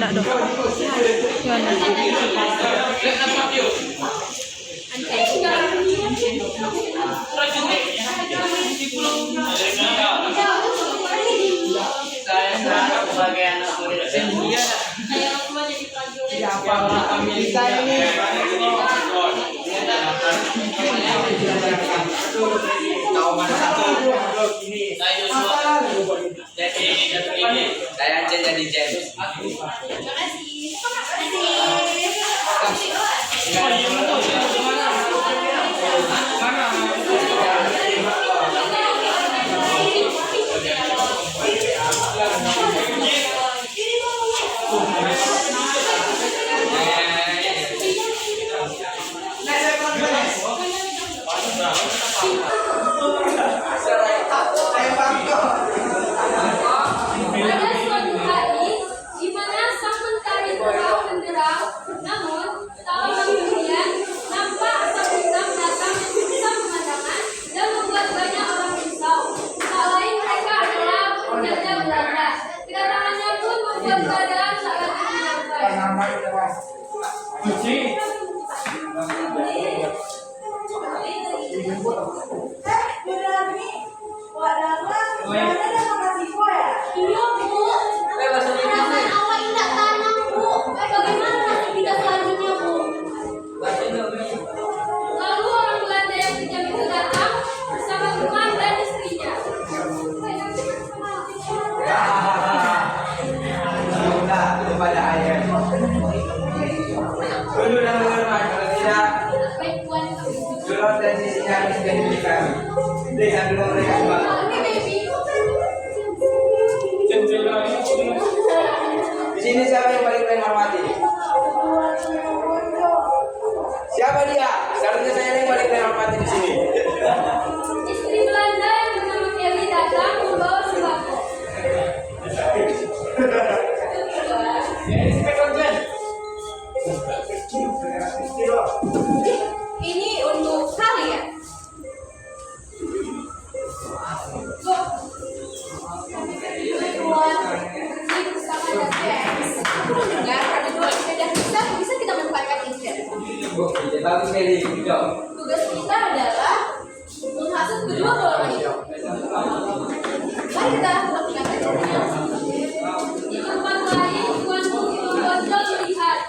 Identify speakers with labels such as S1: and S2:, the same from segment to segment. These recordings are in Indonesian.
S1: wala daw. Yun.
S2: Saya jadi Jesus. Di sini siapa yang paling kalian hormati? Siapa dia? Seharusnya saya yang paling kalian hormati di sini.
S3: Istri Belanda yang bernama Kelly datang membawa sembako. Ini untuk kalian. Bisa kita manfaatkan ini.
S2: Bagus sekali.
S3: Tugas kita adalah menghasut kedua golongan itu. Mari kita lakukan aja. Di tempat lain, Tuan Putri memojol melihat.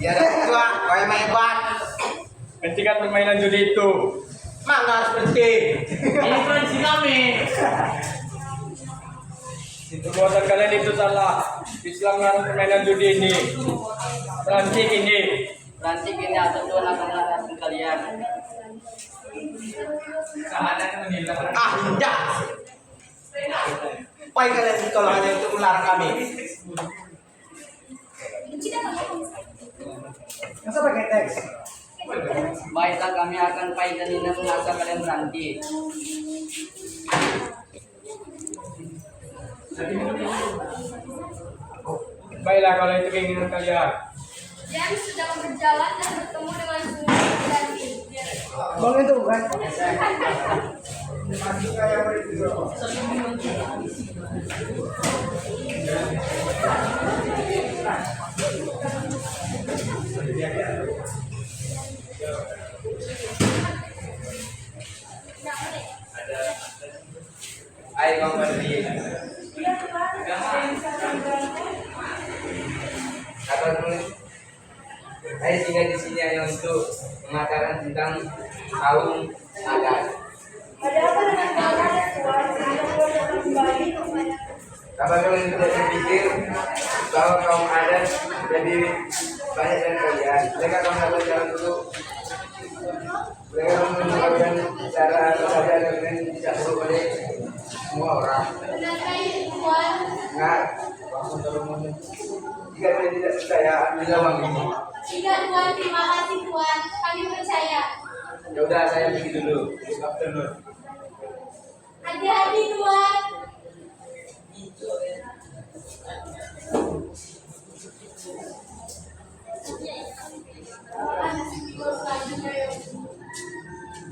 S2: Ya tua, kau main kuat.
S4: Hentikan permainan judi itu.
S2: Mana seperti
S4: Ini tradisi kami. Perbuatan kalian itu salah. Islam melarang permainan judi ini. Rantik ini.
S2: Rantik ini atau Tuhan akan melarang kalian. Tidak. Baik kalian kalau hanya untuk melarang kami.
S4: Masa pakai teks?
S2: Baiklah kami akan pahit dan hina mengasa kalian berhenti.
S4: Baiklah kalau itu keinginan kalian.
S3: James sedang berjalan dan bertemu dengan sungai Berani.
S4: Bang itu bukan?
S2: Ayo bang berdiri. Kata tulis. Ayo singgah di sini hanya untuk mengatakan tentang kaum adat.
S3: Ada apa dengan kalian Tuhan?
S2: Apa kalian tidak berpikir bahwa kaum adat lebih banyak dari kalian? Mereka akan melakukan jalan dulu. Mereka akan meninggalkan saja dengan tidak perlu oleh semua orang.
S3: Benarkah ini Tuan?
S2: Nah, jika kalian tidak percaya, ambillah uang ini.
S3: Tidak Tuan, terima kasih Tuan. Kami percaya.
S2: Ya udah, saya pergi dulu. Good afternoon.
S3: Hati-hati Tuan.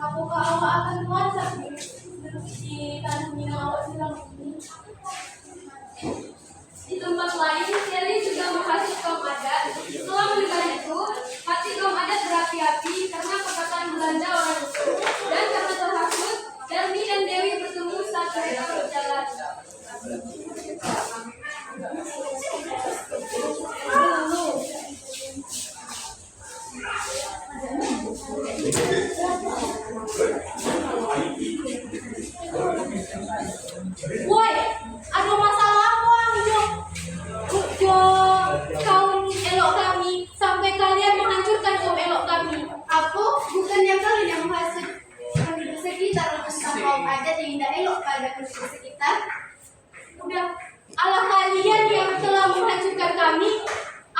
S3: Apakah awak akan puasa di tanah minang awak silam ini? Di tempat lain, Sally juga menghasut kaum adat. Setelah mendengar itu, hati kaum adat berapi-api karena perkataan Belanda orang itu. Dan karena terhasut, Darmi dan Dewi bertemu saat mereka berjalan. Woi, ada masalah apa Ujo? Kaum elok kami sampai kalian menghancurkan kaum elok kami. Apa? Bukannya kalian yang menghasut penduduk sekitar tentang kaum adat yang tidak elok pada penduduk sekitar? Udah, Allah kalian yang telah menghancurkan kami.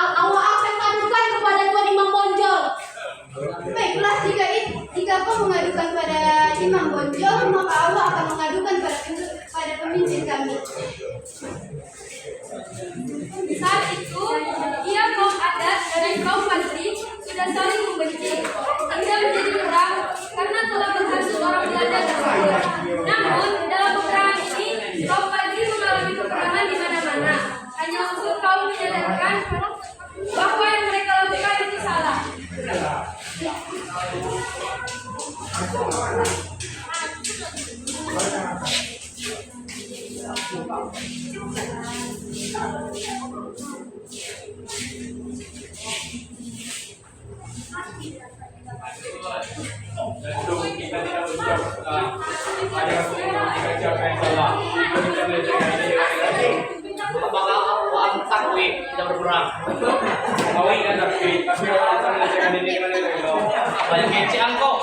S3: Allah akan mengadukan kepada Tuan Imam Bonjol. Baiklah, jika kau mengadukan pada Imam Bonjol, maka Allah akan mengadukan pada pemimpin kami. Saat itu, ia kaum adat dan kaum Padri sudah saling membenci hingga menjadi perang karena telah berhasil orang Belanda tersebut. Namun, dalam peperangan ini, kaum Padri mengalami peperangan di mana-mana. Hanya unsur kaum menyadarkan bahwa yang mereka lakukan itu salah.
S4: Kita tidak ucapkan ada siapa yang salah. Kita belajar lagi.
S5: Apakah aku takwi tidak berperang?
S4: Mawi dan takwi, tapi orang akan belajar ini mana lagi?
S5: Banyak kece angkok.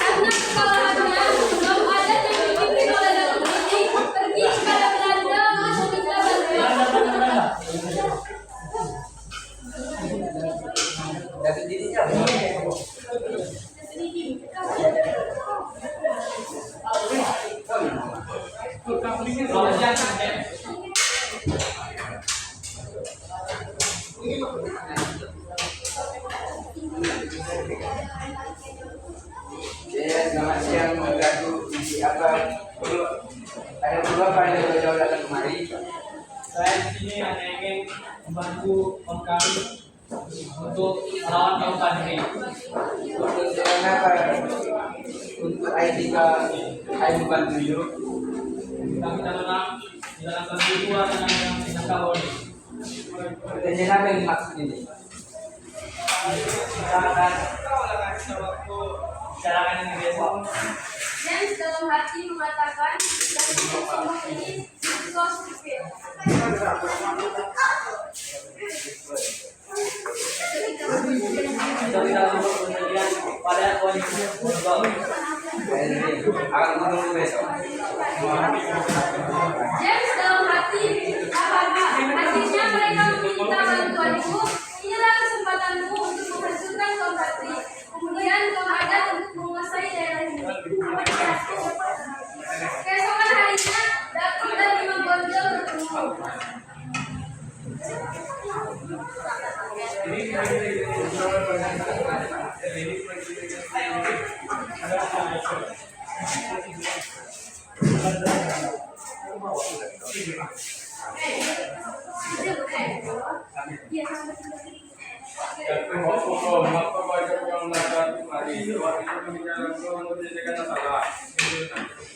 S3: Karena kesalahannya, kaum adat yang dipimpin oleh Datuk ini pergi kepada Belanda untuk minta bantuan.
S2: Dapat dirinya.
S5: Kalau jangan ya.
S2: Ya, selamat siang, mengganggu isi apa? Ada perlu apa yang jauh datang kemari?
S5: Saya di sini hanya ingin membantu Om kami untuk melawan kaum Padri.
S2: Untuk apa? Untuk Aidika, Aid membantu you.
S5: Kami kita menang di dalam perburuan yang tidak kawan.
S2: Dan apa yang maksud ini?
S5: Bicarakan ini besok.
S3: James dalam hati mengatakan, dari semua ini so stupid.
S5: Kita tidak lupa kemudian pada Tuan Yesus Bonjol.
S2: Akan menunggu besok.
S3: James dalam hati, akhirnya mereka meminta bantuanku. Inilah kesempatanku untuk menghancurkan kaum Padri. Kemudian kaum adat untuk menguasai daerah ini. Keesokan harinya, Datuk dan Imam Bonjol bertemu.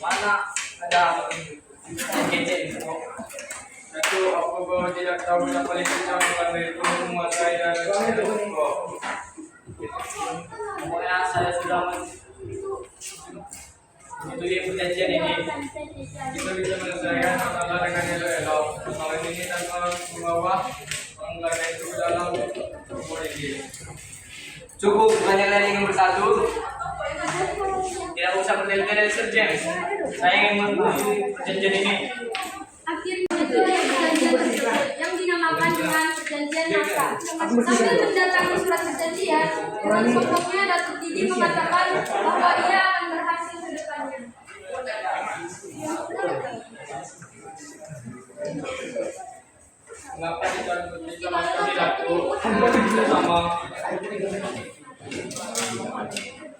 S2: Mana ada
S5: Kece itu.
S4: Satu, apa kau tidak tahu yang paling kencang karena itu menguasai dan
S5: Pokoknya saya sudah menyetujui perjanjian ini.
S4: kita bisa menyelesaikan masalah dengan elok-elok. Masalah ini tanpa membawa orang lain itu ke dalam boleh.
S2: Cukup menjalani nomor 1.
S5: Tidak usah bertele-tele, Sir James. Saya ingin memenuhi perjanjian ini.
S3: Akhirnya itulah perjanjian tersebut yang dinamakan dengan perjanjian Nafta. Sambil mendatangi surat perjanjian, urut pokoknya Datuk Didi mengatakan bahwa ia akan berhasil ke depannya.
S5: Mengapa kita sama sekali Datuk? Sama.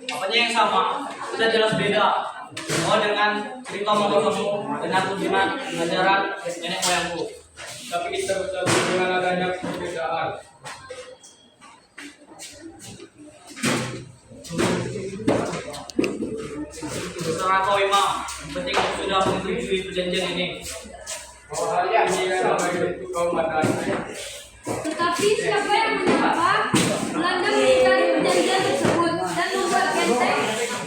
S5: Apanya yang sama? Sudah jelas beda. Oh, dengan cerita motor kamu, dengan kunjungan ajaran nenek moyangku.
S4: Tapi kita bertemu dengan adanya perbedaan.
S5: Terserah kau, Imam. Yang penting kau sudah menyetujui perjanjian ini.
S4: Bahwa hari ini kan itu kau madai.
S3: Tetapi siapa yang menyapa? Belanda mengingkari perjanjian tersebut dan membuat benteng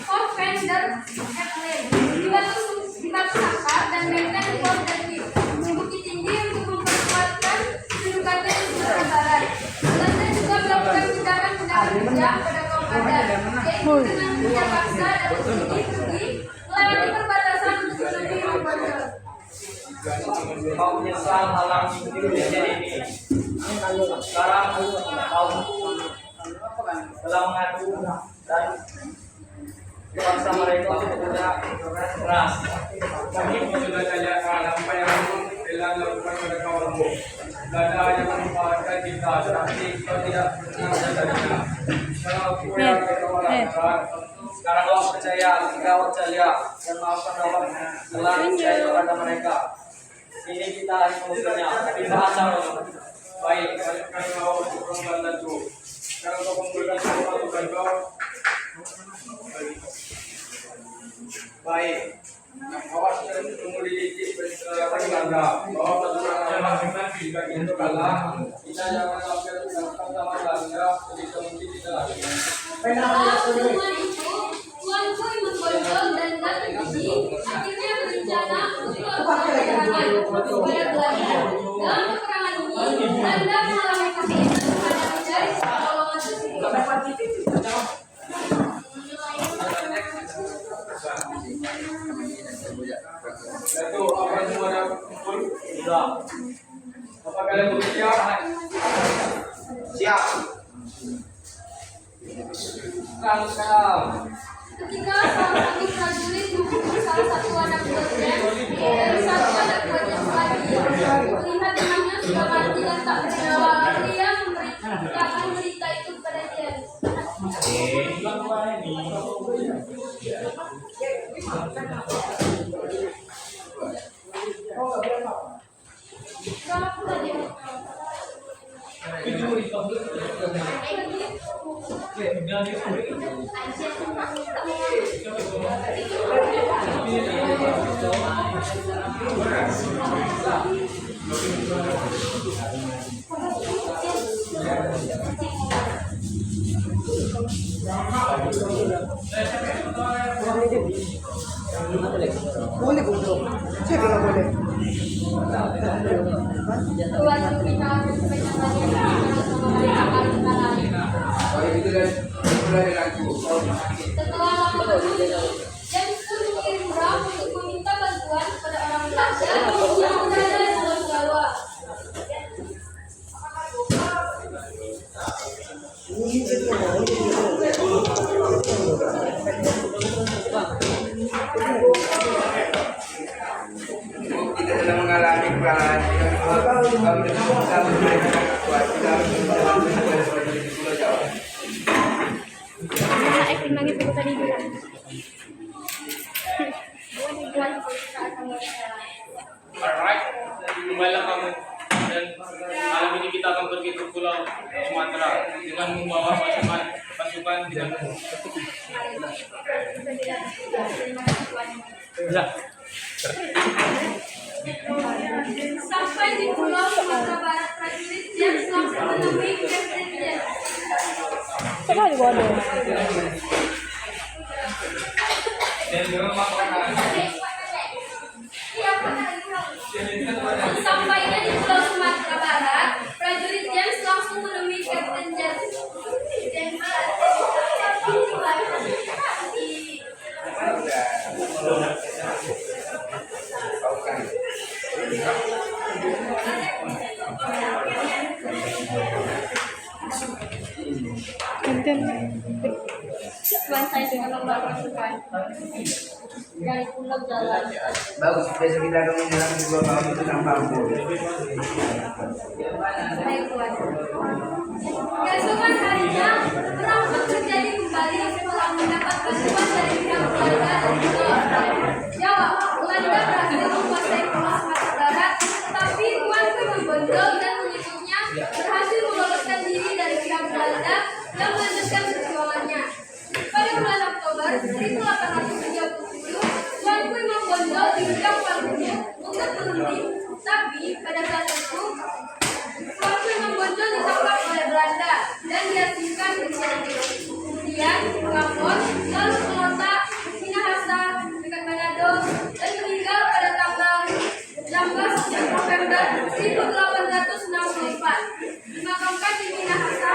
S3: Fort Fender Airplane di batu sangkar dan benteng Fort David di Bukit Tinggi untuk memperkuatkan kedudukan Sumatera Barat. Belanda juga melakukan tindakan-tindakan kejam pada kaum adat, yaitu dengan menjaga paksa dan pergi melewati perbatasan untuk menuju Mongolia.
S5: Kau menyesal halang perjanjian ini. Sekarang kau telah mengadu dan paksa mereka untuk bekerja keras.
S4: Kami pun sudah tanyakan apa yang telah dilakukan pada kawanmu. Belanda hanya memanfaatkan kita, tapi kau tidak pernah menyadarinya. Sekarang aku yang berkawan.
S5: Sekarang kau percaya, kau percaya dan maafkan Allah telah percaya kepada mereka. Ini kita hanya mengusulnya, tapi bahasa
S4: Baik, balikan kau untuk Belanda itu. Sekarang kau kumpulkan semua pasukan kau. Baik. Awas jangan ketemu di Belanda. Bawa pasukan masing-masing bagi itu kalah. Kita jangan sampai tergabung sama Belanda. Sebisa mungkin kita lagi.
S3: Setelah pertemuan itu, Tuanku Imam Bonjol dan Datuk Didi akhirnya berencana untuk melakukan penyerangan kepada Belanda. Dalam peperangan ini, Belanda mengalami kesulitan terhadap mencari pertolongan tersebut.
S4: Itu apa semua dah kumpul? Sudah. Apa kalian bersiap?
S2: Siap. Sekarang.
S3: Ketika salah satu prajurit membunuh salah satu anak buahnya dan satu anak buahnya lagi, melihat temannya sudah mati dan tak bernyawa, dia memberitakan berita itu kepada dia. Selamat pulang ya.
S6: Boleh boleh. Saya bilang boleh.
S3: Tuan kita sebanyak sama mereka kali sekarang.
S2: Baik itu dan mulai denganku.
S3: Setelah lama menunggu, James pun mengirim Brown untuk meminta bantuan kepada orang Belanda yang berada di Pulau Jawa.
S2: Kita sedang mengalami kekalahan. Kami tidak bisa memberikan kuat. Kita harus menjalankan sebagai di Pulau Jawa.
S1: acting lagi seperti tadi juga.
S5: Alright, kembalilah kamu dan malam ini kita akan pergi ke Pulau Sumatera dengan membawa pasukan denganmu. Ya.
S3: Sampai di Pulau Sumatera Barat, prajurit James langsung menemui Presiden James.
S1: Sekali bodoh.
S5: Dan dengan makanan.
S3: Sampainya di Pulau Sumatera Barat, prajurit James langsung menemui Kapten James.
S1: Gantian.
S3: Bantai dengan lembar pasukan. Dari pulau jalan.
S2: Bagus, besok kita akan menjelang 2 tahun itu tanpa ampun.
S3: Baik Tuhan. Keesokan harinya perang terjadi kembali setelah mendapat bantuan dari pihak Belanda dan juga Australia. Jawab, Belanda berhasil menguasai Pulau Sumatera Barat, tetapi Tuan Kui Membondol dan pengikutnya berhasil meloloskan diri dari pihak Belanda yang melanjutkan perjuangannya. Pada bulan Oktober 1830, Tuan Kui Membondol diundang Tuan Guru untuk berunding, tapi pada saat itu Tuan Kui Membondol ditangkap oleh Belanda dan diasingkan ke Cianjur. Kemudian Ngapon, lalu ke Lota, Minahasa, dekat Manado, dan meninggal pada tanggal 16 November 1864. Dimakamkan di Minahasa.